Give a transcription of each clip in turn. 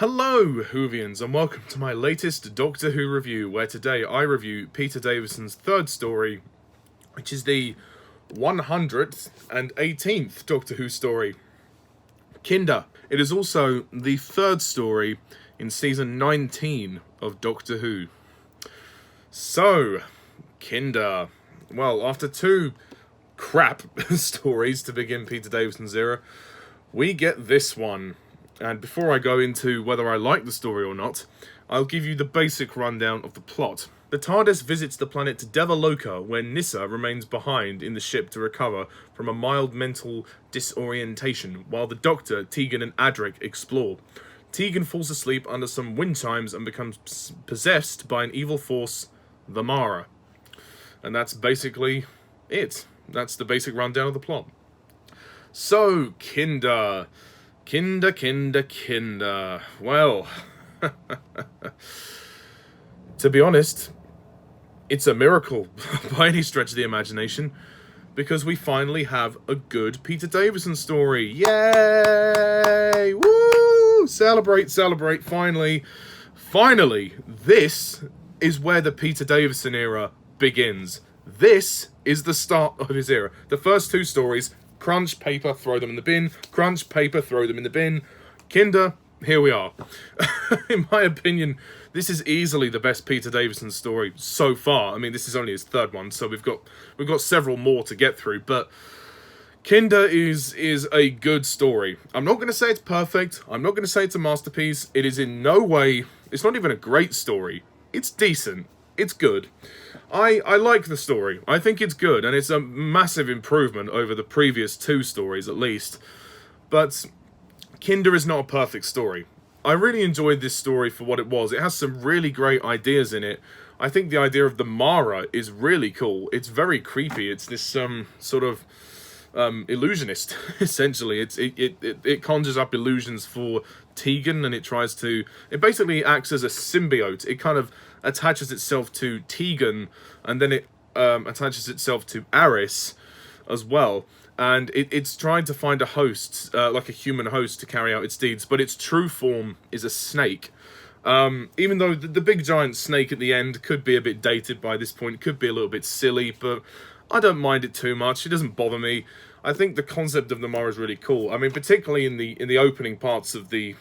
Hello, Whovians, and welcome to my latest Doctor Who review, where today I review Peter Davison's third story, which is the 118th Doctor Who story, Kinder. It is also the third story in season 19 of Doctor Who. So, Kinder. Well, after two crap stories to begin Peter Davison's era, we get this one. And before I go into whether I like the story or not, I'll give you the basic rundown of the plot. The TARDIS visits the planet Devaloka, where Nyssa remains behind in the ship to recover from a mild mental disorientation, while the Doctor, Tegan and Adric explore. Tegan falls asleep under some wind chimes and becomes possessed by an evil force, the Mara. And that's basically it. That's the basic rundown of the plot. So, Kinder. Kinder. Well, to be honest, it's a miracle by any stretch of the imagination, because we finally have a good Peter Davison story. Yay! Woo! Celebrate, finally. Finally, this is where the Peter Davison era begins. This is the start of his era. The first two stories, crunch, paper, throw them in the bin. Crunch, paper, throw them in the bin. Kinder, here we are. In my opinion, this is easily the best Peter Davison story so far. I mean, this is only his third one, so we've got several more to get through. But Kinder is a good story. I'm not going to say it's perfect. I'm not going to say it's a masterpiece. It is in no way. It's not even a great story. It's decent. It's good. I like the story. I think it's good, and it's a massive improvement over the previous two stories, at least. But Kinder is not a perfect story. I really enjoyed this story for what it was. It has some really great ideas in it. I think the idea of the Mara is really cool. It's very creepy. It's this sort of illusionist, essentially. It conjures up illusions for Tegan, and it basically acts as a symbiote. It kind of attaches itself to Tegan, and then it attaches itself to Aris as well. And it's trying to find a host, like a human host, to carry out its deeds, but its true form is a snake. Even though the big giant snake at the end could be a bit dated by this point, could be a little bit silly, but I don't mind it too much. It doesn't bother me. I think the concept of the Mara is really cool. I mean, particularly in the opening parts of the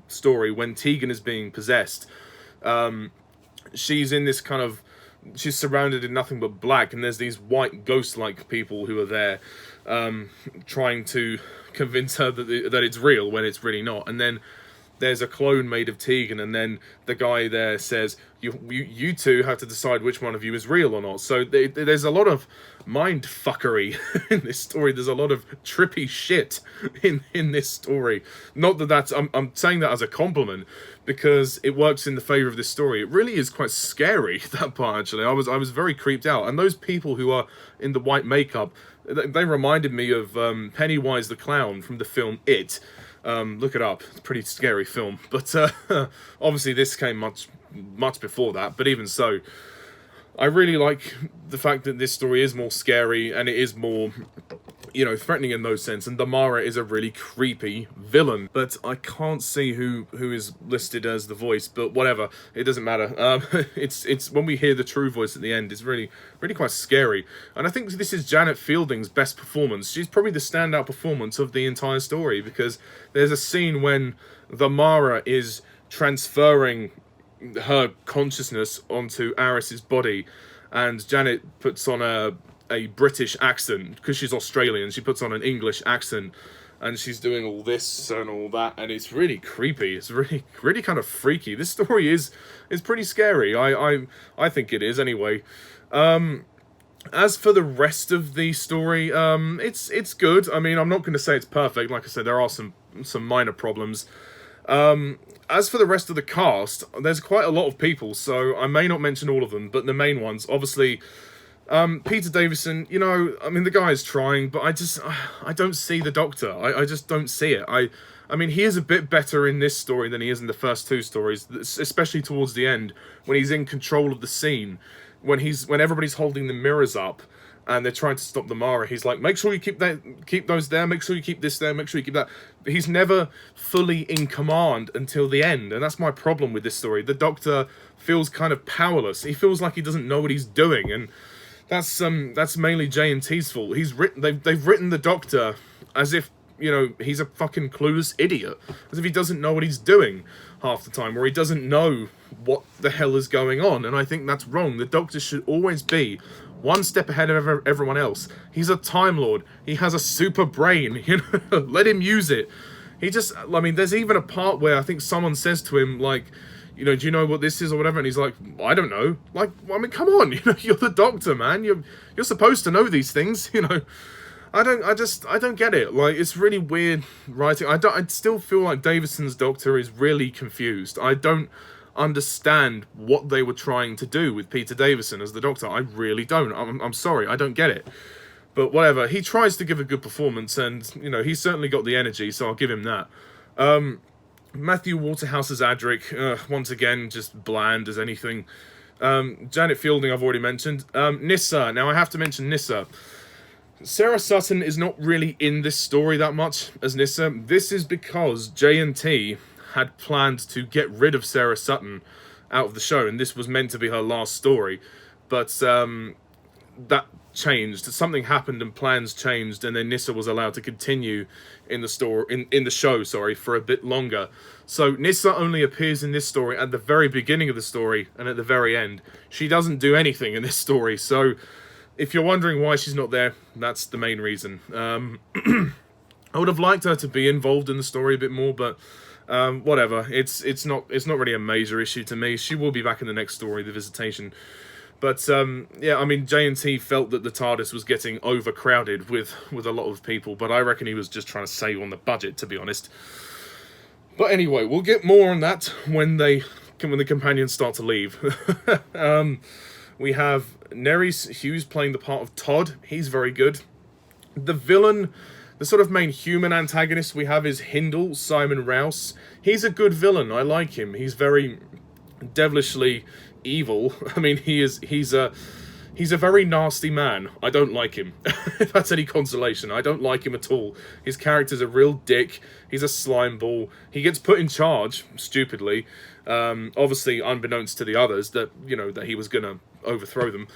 story, when Tegan is being possessed, she's in this kind of... she's surrounded in nothing but black, and there's these white ghost-like people who are there trying to convince her that it's real when it's really not. And then there's a clone made of Tegan, and then the guy there says, you two have to decide which one of you is real or not. So there's a lot of mind fuckery in this story. There's a lot of trippy shit in this story. Not that I'm saying that as a compliment, because it works in the favour of this story. It really is quite scary, that part, actually. I was very creeped out. And those people who are in the white makeup, they reminded me of Pennywise the Clown from the film It. Look it up. It's a pretty scary film. But obviously this came much before that. But even so, I really like the fact that this story is more scary, and it is more, threatening in those sense. And the Mara is a really creepy villain. But I can't see who is listed as the voice, but whatever. It doesn't matter. It's when we hear the true voice at the end, it's really quite scary. And I think this is Janet Fielding's best performance. She's probably the standout performance of the entire story, because there's a scene when the Mara is transferring her consciousness onto Aris's body, and Janet puts on a British accent, because she's Australian. She puts on an English accent, and she's doing all this and all that, and it's really creepy. It's really kind of freaky. This story is pretty scary. I think it is anyway. As for the rest of the story, it's good. I mean, I'm not going to say it's perfect. Like I said, there are some minor problems. As for the rest of the cast, there's quite a lot of people, so I may not mention all of them, but the main ones, obviously, Peter Davison, I mean, the guy is trying, but I don't see the Doctor. I just don't see it. I mean, he is a bit better in this story than he is in the first two stories, especially towards the end, when he's in control of the scene, when everybody's holding the mirrors up, and they're trying to stop the Mara. He's like, make sure you keep those there, make sure you keep this there, make sure you keep that. He's never fully in command until the end, and that's my problem with this story. The Doctor feels kind of powerless. He feels like he doesn't know what he's doing, and that's mainly J&T's fault. They've written the Doctor as if, you know, he's a fucking clueless idiot, as if he doesn't know what he's doing half the time, or he doesn't know what the hell is going on, and I think that's wrong. The Doctor should always be one step ahead of everyone else. He's a Time Lord. He has a super brain, you know, let him use it. I mean, there's even a part where I think someone says to him, like, you know, do you know what this is or whatever? And he's like, I don't know. Like, I mean, come on, you know, you're the Doctor, man. You're supposed to know these things, you know. I don't get it. Like, it's really weird writing. I still feel like Davison's Doctor is really confused. I don't understand what they were trying to do with Peter Davison as the Doctor. I really don't. I'm sorry, I don't get it. But whatever, he tries to give a good performance, and, you know, he's certainly got the energy, so I'll give him that. Matthew Waterhouse as Adric, once again, just bland as anything. Janet Fielding, I've already mentioned. Nyssa, now I have to mention Nyssa. Sarah Sutton is not really in this story that much as Nyssa. This is because J&T had planned to get rid of Sarah Sutton out of the show, and this was meant to be her last story. But that changed. Something happened and plans changed, and then Nyssa was allowed to continue in the show, for a bit longer. So Nyssa only appears in this story at the very beginning of the story and at the very end. She doesn't do anything in this story, so if you're wondering why she's not there, that's the main reason. I would have liked her to be involved in the story a bit more, but whatever. It's not really a major issue to me. She will be back in the next story, The Visitation. But yeah, I mean, J&T felt that the TARDIS was getting overcrowded with a lot of people, but I reckon he was just trying to save on the budget, to be honest. But anyway, we'll get more on that when the companions start to leave. We have Nerys Hughes playing the part of Todd. He's very good. The villain, the sort of main human antagonist we have is Hindle, Simon Rouse. He's a good villain. I like him. He's very devilishly evil. I mean, he's a very nasty man. I don't like him. If that's any consolation, I don't like him at all. His character's a real dick. He's a slime ball. He gets put in charge, stupidly. Obviously, unbeknownst to the others, that, you know, that he was gonna overthrow them.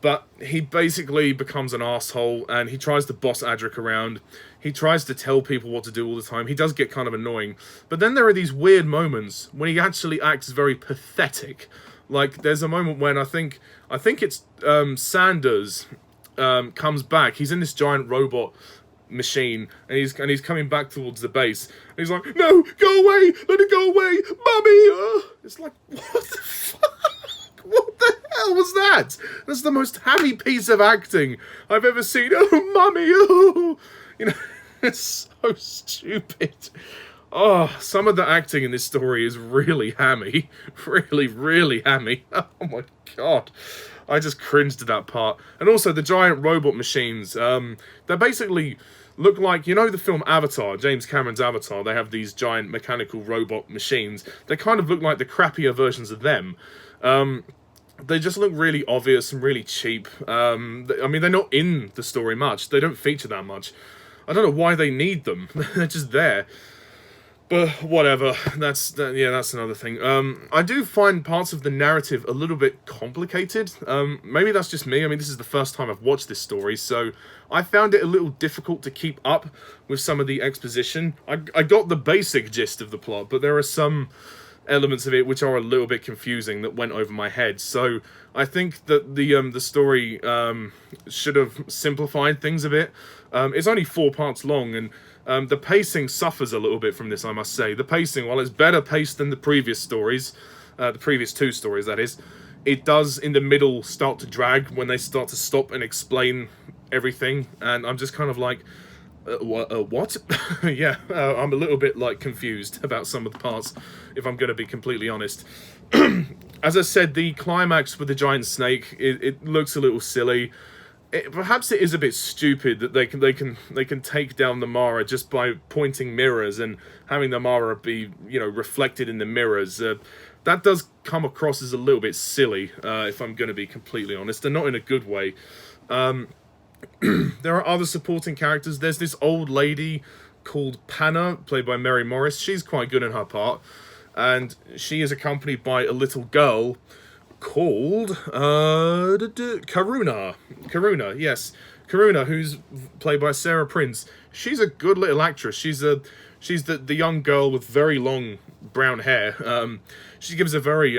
But he basically becomes an asshole, and he tries to boss Adric around. He tries to tell people what to do all the time. He does get kind of annoying. But then there are these weird moments when he actually acts very pathetic. Like, there's a moment when I think it's Sanders comes back. He's in this giant robot machine, and he's coming back towards the base. And he's like, "No, go away! Let it go away, mummy!" It's like, what the fuck? What the hell was that? That's the most hammy piece of acting I've ever seen. Oh, mummy! Oh, you know, it's so stupid. Oh, some of the acting in this story is really hammy. Really, really hammy. Oh my god. I just cringed at that part. And also, the giant robot machines, they basically look like, you know the film Avatar, James Cameron's Avatar, they have these giant mechanical robot machines. They kind of look like the crappier versions of them. They just look really obvious and really cheap. I mean, they're not in the story much. They don't feature that much. I don't know why they need them. They're just there. But whatever, that's another thing. I do find parts of the narrative a little bit complicated. Maybe that's just me. I mean, this is the first time I've watched this story, so I found it a little difficult to keep up with some of the exposition. I got the basic gist of the plot, but there are some elements of it which are a little bit confusing that went over my head. So I think that the story should have simplified things a bit. It's only 4 parts long, and the pacing suffers a little bit from this, I must say. The pacing, while it's better paced than the previous stories, the previous 2 stories, that is, it does, in the middle, start to drag when they start to stop and explain everything, and I'm just kind of like, what? Yeah, I'm a little bit, like, confused about some of the parts, if I'm going to be completely honest. As I said, the climax with the giant snake, it looks a little silly. Perhaps it is a bit stupid that they can take down the Mara just by pointing mirrors and having the Mara be, you know, reflected in the mirrors. That does come across as a little bit silly, if I'm going to be completely honest, and not in a good way. There are other supporting characters. There's this old lady called Panna, played by Mary Morris. She's quite good in her part. And she is accompanied by a little girl called Karuna. Karuna, yes. Karuna, who's played by Sarah Prince. She's a good little actress. She's the young girl with very long brown hair. She gives a very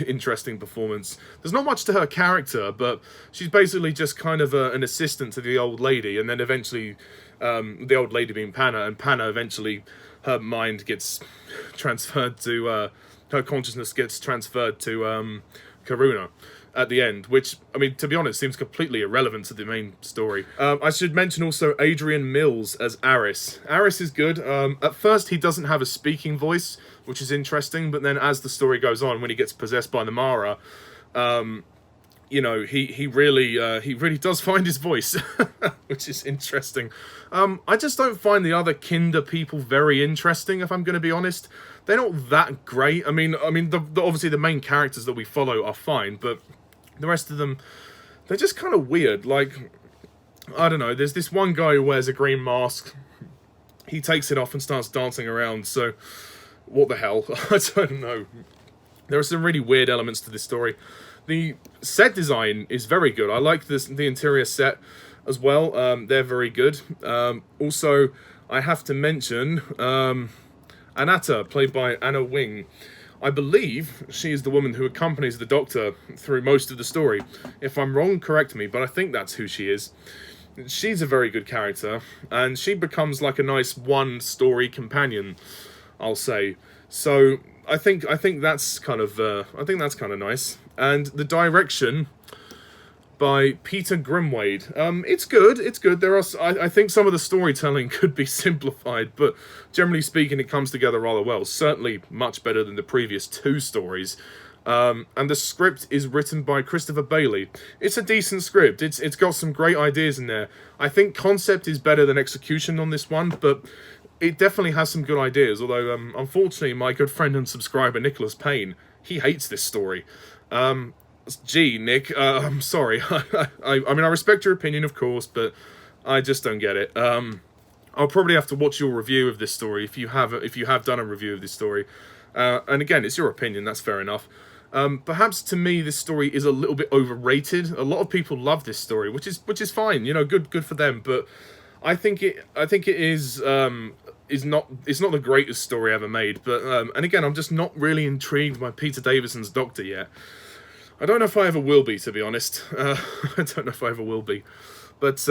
interesting performance. There's not much to her character, but she's basically just kind of an assistant to the old lady, and then eventually the old lady being Panna, and Panna eventually, her mind gets transferred to, her consciousness gets transferred to Karuna at the end, which, I mean, to be honest, seems completely irrelevant to the main story. I should mention also Adrian Mills as Aris. Aris is good. At first, he doesn't have a speaking voice, which is interesting, but then as the story goes on, when he gets possessed by the Mara, you know, he really does find his voice, which is interesting. I just don't find the other Kinder people very interesting, if I'm going to be honest. They're not that great. I mean, obviously the main characters that we follow are fine, but the rest of them, they're just kind of weird. Like, I don't know, there's this one guy who wears a green mask. He takes it off and starts dancing around, so what the hell? I don't know. There are some really weird elements to this story. The set design is very good. I like the interior set as well. They're very good. Also, I have to mention Anatta, played by Anna Wing. I believe she is the woman who accompanies the Doctor through most of the story. If I'm wrong, correct me, but I think that's who she is. She's a very good character, and she becomes like a nice one-story companion, I'll say. So I think that's kind of nice. And the direction by Peter Grimwade. It's good. I think some of the storytelling could be simplified, but generally speaking, it comes together rather well. Certainly much better than the previous two stories. And the script is written by Christopher Bailey. It's a decent script. It's got some great ideas in there. I think concept is better than execution on this one, but it definitely has some good ideas. Although, unfortunately, my good friend and subscriber Nicholas Payne, he hates this story. Gee, Nick, I'm sorry. I mean, I respect your opinion, of course, but I just don't get it. I'll probably have to watch your review of this story if you have done a review of this story. And again, it's your opinion. That's fair enough. Perhaps to me, this story is a little bit overrated. A lot of people love this story, which is fine. You know, good for them. But I think it is not the greatest story ever made. But and again, I'm just not really intrigued by Peter Davison's Doctor yet. I don't know if I ever will be, to be honest. I don't know if I ever will be. But,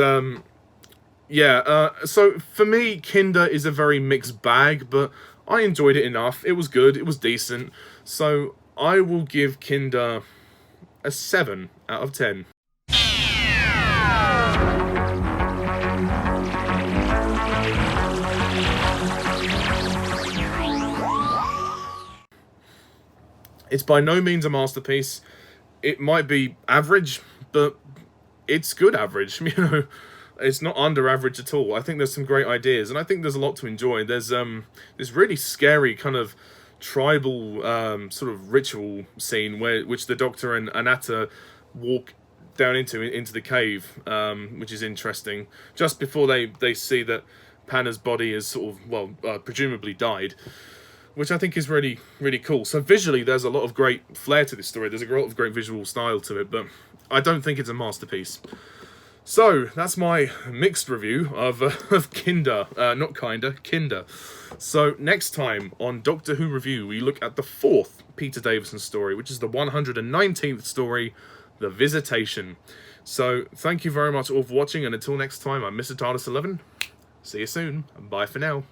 yeah. So, for me, Kinder is a very mixed bag, but I enjoyed it enough. It was good. It was decent. So, I will give Kinder a 7 out of 10. It's by no means a masterpiece. It might be average, but it's good average. You know, it's not under average at all. I think there's some great ideas, and I think there's a lot to enjoy. There's this really scary kind of tribal sort of ritual scene which the Doctor and Anatta walk down into the cave, which is interesting. Just before they see that Panna's body is sort of presumably died. Which I think is really, really cool. So visually, there's a lot of great flair to this story. There's a lot of great visual style to it, but I don't think it's a masterpiece. So, that's my mixed review of Kinder. Not Kinder, Kinder. So, next time on Doctor Who Review, we look at the 4th Peter Davison story, which is the 119th story, The Visitation. So, thank you very much all for watching, and until next time, I'm Mr. TARDIS11. See you soon, and bye for now.